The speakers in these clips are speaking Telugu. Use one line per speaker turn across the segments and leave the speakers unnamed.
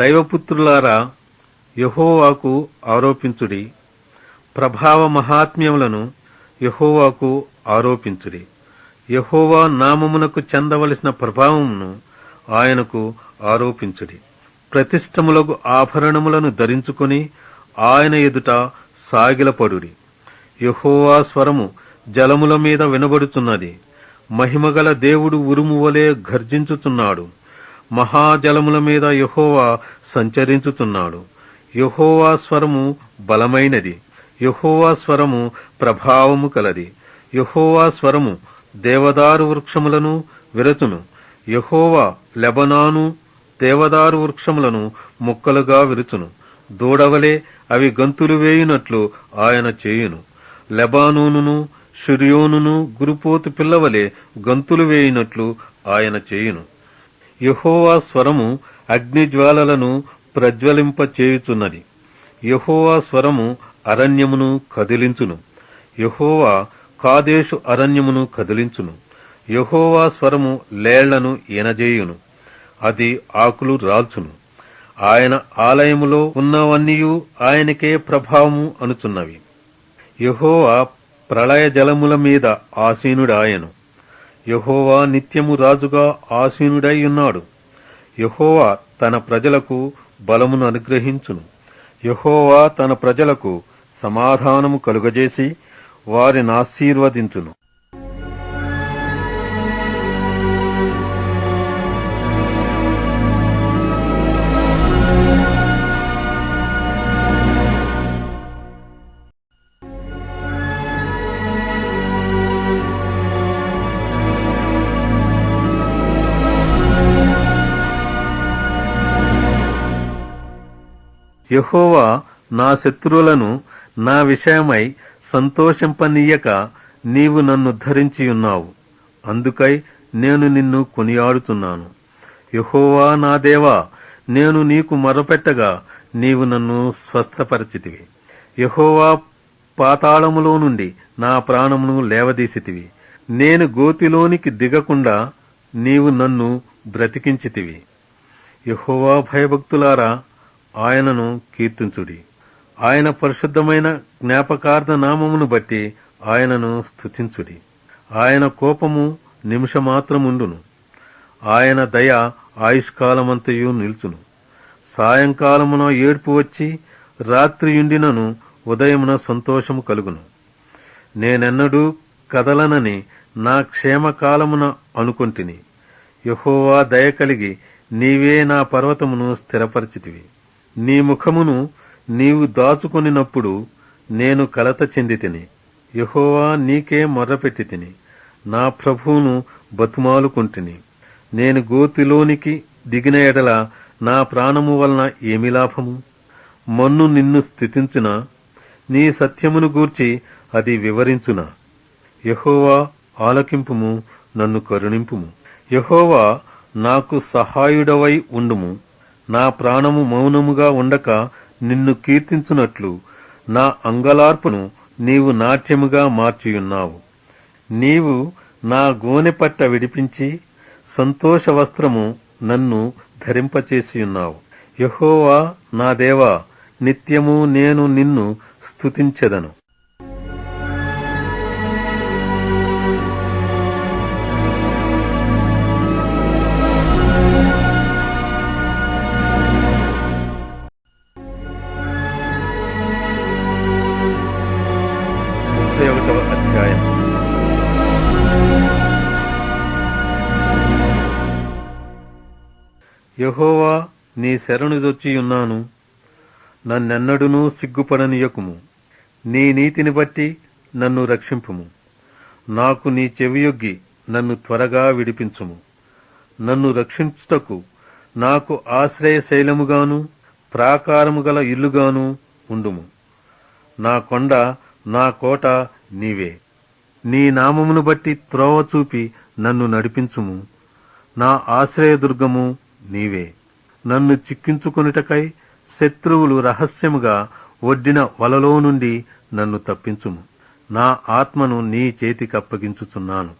దైవపుత్రులారా, యెహోవాకు ఆరోపించుడి. ప్రభావ మహాత్మ్యములను యెహోవాకు ఆరోపించుడి. యెహోవా నామమునకు చెందవలసిన ప్రభావమును ఆయనకు ఆరోపించుడి. ప్రతిష్టములకు ఆభరణములను ధరించుకొని ఆయన ఎదుట సాగిలపడుడి. యెహోవా స్వరము జలముల మీద వినబడుచున్నది. మహిమగల దేవుడు ఉరుము వలె గర్జించుచున్నాడు. మహాజలముల మీద యెహోవా సంచరించుచున్నాడు. యెహోవా స్వరము బలమైనది. యెహోవా స్వరము ప్రభావము కలది. యెహోవా స్వరము దేవదారు వృక్షములను విరచును. యెహోవా లెబనాను దేవదారు వృక్షములను ముక్కలుగా విరుచును. దూడవలే అవి గంతులు వేయునట్లు ఆయన చేయును. లెబానోనును షిర్యోనును గురుపోతు పిల్లవలే గంతులు వేయునట్లు ఆయన చేయును. యెహోవా స్వరము అగ్నిజ్వాలలను ప్రజ్వలింపచేయుచున్నది. యెహోవా స్వరము అరణ్యమును కదిలించును. యెహోవా కాదేశు అరణ్యమును కదిలించును. యెహోవా స్వరము లేళ్లను ఈనజేయును. అది ఆకులు రాల్చును. ఆయన ఆలయములో ఉన్నవన్నీయు ఆయనకే ప్రభావము అనుచున్నవి. యెహోవా ప్రళయ జలముల మీద ఆసీనుడాయను. యెహోవా నిత్యము రాజుగా ఆసీనుడై ఉన్నాడు. యెహోవా తన ప్రజలకు బలమును అనుగ్రహించును. యెహోవా తన ప్రజలకు సమాధానము కలుగజేసి వారిని ఆశీర్వదించును. యెహోవా నా శత్రువులను నా విషయమై సంతోషింపనీయక నీవు నన్ను ధరించియున్నావు. అందుకై నేను నిన్ను కొనియాడుతున్నాను. యెహోవా నా దేవా, నేను నీకు మొరపెట్టగా నీవు నన్ను స్వస్థపరిచితివి. యెహోవా పాతాళములో నుండి నా ప్రాణమును లేవదీసితివి. నేను గోతిలోనికి దిగకుండా నీవు నన్ను బ్రతికించితివి. యెహోవా భయభక్తులారా, ఆయనను కీర్తించుడి. ఆయన పరిశుద్ధమైన జ్ఞాపకార్థ నామమును బట్టి ఆయనను స్తుతించుడి. ఆయన కోపము నిమిషమాత్రముండును. ఆయన దయ ఆయుష్కాలమంతయు నిల్చును. సాయంకాలమున ఏడ్పు వచ్చి రాత్రియుండినను ఉదయమున సంతోషము కలుగును. నేనెన్నడూ కదలనని నా క్షేమకాలమున అనుకొంటిని. యెహోవా దయ కలిగి నీవే నా పర్వతమును స్థిరపరిచితివి. నీ ముఖమును నీవు దాచుకొనినప్పుడు నేను కలత చెందితిని. యెహోవా నీకే మొర్రపెట్టి తిని నా ప్రభువును బతుమాలుకొంటిని. నేను గోతిలోనికి దిగిన ఎడల నా ప్రాణము వలన ఏమి లాభము? మన్ను నిన్ను స్తుతించునా? నీ సత్యమును గూర్చి అది వివరించునా? యెహోవా ఆలకింపుము, నన్ను కరుణింపుము. యెహోవా నాకు సహాయుడవై ఉండుము. నా ప్రాణము మౌనముగా ఉండక నిన్ను కీర్తించునట్లు నా అంగలార్పును నీవు నాట్యముగా మార్చియున్నావు. నీవు నా గోనెపట్ట విడిపించి సంతోష వస్త్రము నన్ను ధరింపచేసియున్నావు. యెహోవా నా దేవా, నిత్యము నేను నిన్ను స్తుతించెదను. అధ్యాయం. యెహోవా, నీ శరణుదొచ్చియున్నాను. నన్నెన్నడునూ సిగ్గుపడనీయకుము. నీ నీతిని బట్టి నన్ను రక్షింపుము. నాకు నీ చెవియొగ్గి నన్ను త్వరగా విడిపించుము. నన్ను రక్షించుటకు నాకు ఆశ్రయశైలముగాను ప్రాకారము గల ఇల్లుగాను ఉండుము. నా కొండ, నా కోట నీవే. నీ నామమును బట్టి త్రోవ చూపి నన్ను నడిపించుము. నా ఆశ్రయదుర్గము నీవే. నన్ను చిక్కించుకొనుటకై శత్రువులు రహస్యముగా ఒడ్డిన వలలో నుండి నన్ను తప్పించుము. నా ఆత్మను నీ చేతికప్పగించుచున్నాను.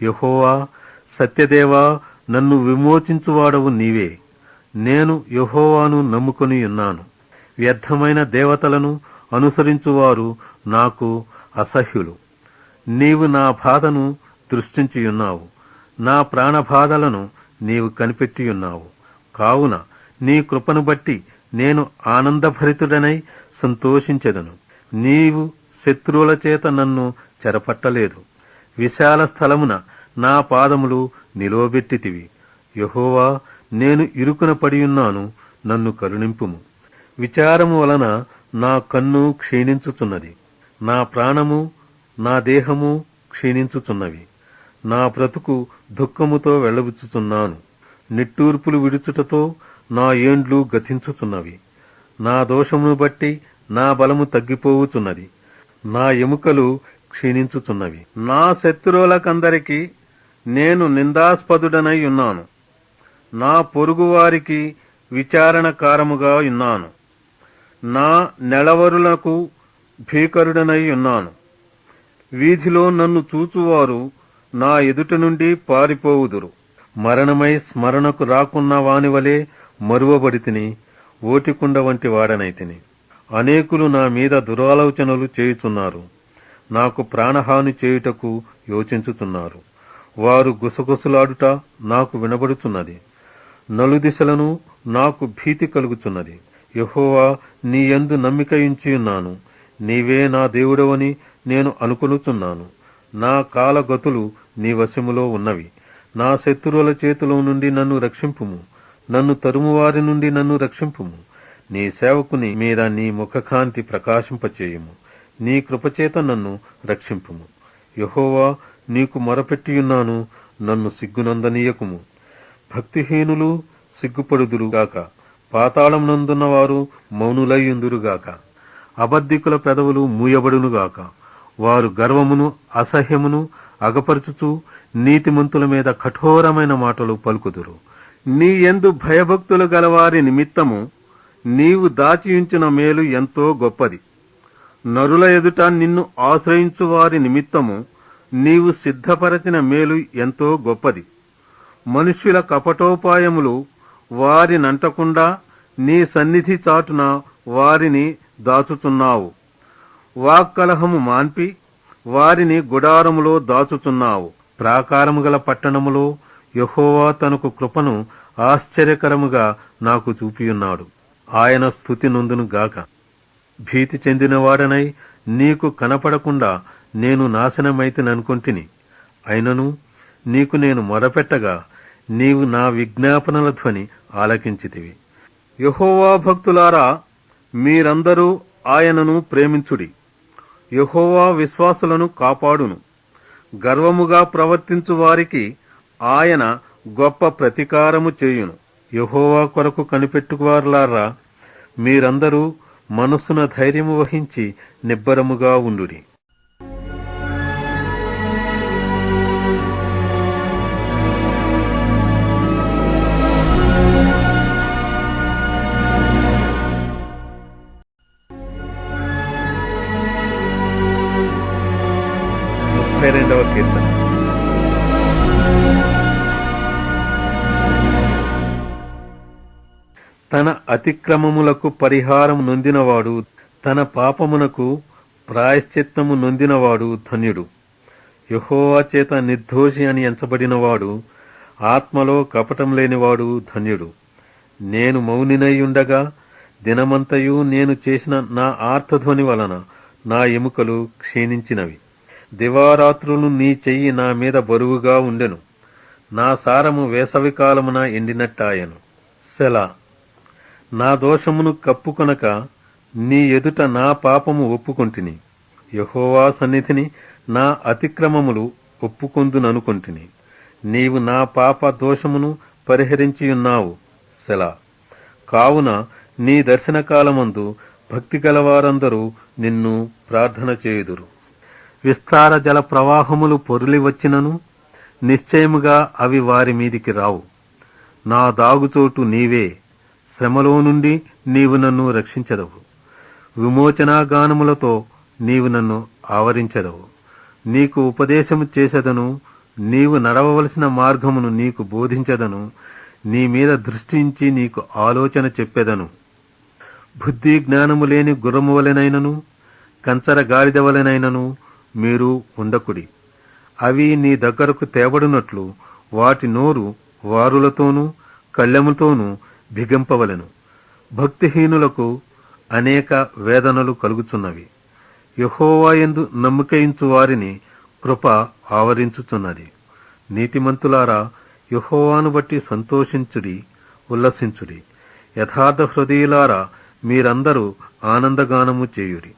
యెహోవా, సత్యదేవా, నన్ను విమోచించువాడవు నీవే. నేను యెహోవాను నమ్ముకొని ఉన్నాను. వ్యర్థమైన దేవతలను అనుసరించువారు నాకు అసహ్యులు. నీవు నా బాధను దృష్టించియున్నావు, నా ప్రాణబాధలను నీవు కనిపెట్టియున్నావు. కావున నీ కృపను బట్టి నేను ఆనందభరితుడనై సంతోషించెదను. నీవు శత్రువుల చేత నన్ను చెరపట్టలేదు. విశాల స్థలమున నా పాదములు నిలువబెట్టితివి. యెహోవా, నేను ఇరుకున పడియున్నాను, నన్ను కరుణింపుము. విచారము వలన నా కన్ను క్షీణించుచున్నది, నా ప్రాణము నా దేహము క్షీణించుచున్నవి. నా బ్రతుకు దుఃఖముతో వెళ్ళబుచ్చుచున్నాను. నిట్టూర్పులు విడుచుటతో నా ఏండ్లు గతించుచున్నవి. నా దోషమును బట్టి నా బలము తగ్గిపోవుచున్నది, నా ఎముకలు క్షీణించుచున్నవి. నా శత్రువులకందరికీ నేను నిందాస్పదుడనై ఉన్నాను. నా పొరుగువారికి విచారణకారముగా ఉన్నాను. నా నెలవరులకు భీకరుడనై ఉన్నాను. వీధిలో నన్ను చూచువారు నా ఎదుట నుండి పారిపోవుదురు. మరణమై స్మరణకు రాకున్న వానివలే మరువబడితిని, ఓటికుండ వంటి వాడనైతిని. అనేకులు నా మీద దురాలోచనలు చేయుచున్నారు, నాకు ప్రాణహాని చేయుటకు యోచించుచున్నారు. వారు గుసగుసలాడుట నాకు వినబడుచున్నది. నలుదిశలను నాకు భీతి కలుగుచున్నది. యెహోవా, నీ యందు నమ్మికయుంచియున్నాను. నీవే నా దేవుడవని నేను అనుకొనుచున్నాను. నా కాలగతులు నీ వశములో ఉన్నవి. నా శత్రువుల చేతిలో నుండి నన్ను రక్షింపుము. నన్ను తరుమువారి నుండి నన్ను రక్షింపుము. నీ సేవకుని మీద నీ ముఖకాంతి ప్రకాశింపచేయుము. ని కృపచేత నన్ను రక్షింపుము. యెహోవా, నీకు మొరపెట్టియున్నాను, నన్ను సిగ్గునందనీయకుము. భక్తిహీనులు సిగ్గుపడుదురుగాక, పాతాళమునందున్నవారు మౌనులయ్యుందురుగాక. అబద్ధికుల పెదవులు మూయబడునుగాక. వారు గర్వమును అసహ్యమును అగపరచుచు నీతిమంతుల మీద కఠోరమైన మాటలు పలుకుదురు. నీ యందు భయభక్తులు గలవారి నిమిత్తము నీవు దాచియుంచిన మేలు ఎంతో గొప్పది. నరుల ఎదుట నిన్ను ఆశ్రయించు వారి నిమిత్తము నీవు సిద్ధపరచిన మేలు ఎంతో గొప్పది. మనుష్యుల కపటోపాయములు వారినంటకుండా నీ సన్నిధి చాటున వారిని దాచుచున్నావు. వాక్కలహము మాన్పి వారిని గుడారములో దాచుచున్నావు. ప్రాకారము గల పట్టణములో యెహోవా తనకు కృపను ఆశ్చర్యకరముగా నాకు చూపియున్నాడు. ఆయన స్తుతి నొందును గాక. భీతి చెందినవాడనై నీకు కనపడకుండా నేను నాశనమైతిననుకొంటిని. అయినను నీకు నేను మొరపెట్టగా నీవు నా విజ్ఞాపనల ధ్వని ఆలకించితివి. యెహోవా భక్తులారా, మీరందరూ ఆయనను ప్రేమించుడి. యెహోవా విశ్వాసులను కాపాడును. గర్వముగా ప్రవర్తించు వారికి ఆయన గొప్ప ప్రతీకారము చేయును. యెహోవా కొరకు కనిపెట్టువారులారా, మీరందరూ మనస్సున ధైర్యము వహించి నిబ్బరముగా ఉండుడి. రెండవ కీర్తన. తన అతిక్రమములకు పరిహారం నొందినవాడు, తన పాపమునకు ప్రాయశ్చిత్తము నొందినవాడు ధన్యుడు. యెహోవా చేత నిర్దోషి అని ఎంచబడినవాడు, ఆత్మలో కపటం లేనివాడు ధన్యుడు. నేను మౌనినయ్యుండగా దినమంతయు నేను చేసిన నా ఆర్తధ్వని వలన నా ఎముకలు క్షీణించినవి. దివారాత్రులు నీ చెయ్యి నా మీద బరువుగా ఉండెను. నా సారము వేసవికాలమున ఎండినట్టాయను. సెలా. నా దోషమును కప్పుకొనక నీ ఎదుట నా పాపము ఒప్పుకొంటిని. యెహోవా సన్నిధిని నా అతిక్రమములు ఒప్పుకొందుననుకొంటిని. నీవు నా పాప దోషమును పరిహరించియున్నావు. సెలా. కావున నీ దర్శనకాలమందు భక్తి గలవారందరూ నిన్ను ప్రార్థన చేయుదురు. విస్తార జల ప్రవాహములు పొర్లి వచ్చినను నిశ్చయముగా అవి వారి మీదికి రావు. నా దాగుచోటు నీవే. శ్రమలో నుండి నీవు నన్ను రక్షించెదవు. విమోచనాగానములతో నీవు నన్ను ఆవరించెదవు. నీకు ఉపదేశము చేసెదను. నీవు నడవవలసిన మార్గమును నీకు బోధించెదను. నీ మీద దృష్టించి నీకు ఆలోచన చెప్పెదను. బుద్ధి జ్ఞానము లేని గుర్రము వలెనైనను కంచర గాడిద వలెనైనను మీరు ఉండకుడి. అవి నీ దగ్గరకు తేబడినట్లు వాటి నోరు వారులతోనూ కళ్ళెముతోనూ బిగింపవలెను. భక్తిహీనులకు అనేక వేదనలు కలుగుచున్నవి. యెహోవా యందు నమ్మికయించు వారిని కృప ఆవరించుచున్నది. నీతిమంతులారా, యెహోవాను బట్టి సంతోషించుడి, ఉల్లసించుడి. యథార్థ హృదయులారా, మీరందరూ ఆనందగానము చేయుడి.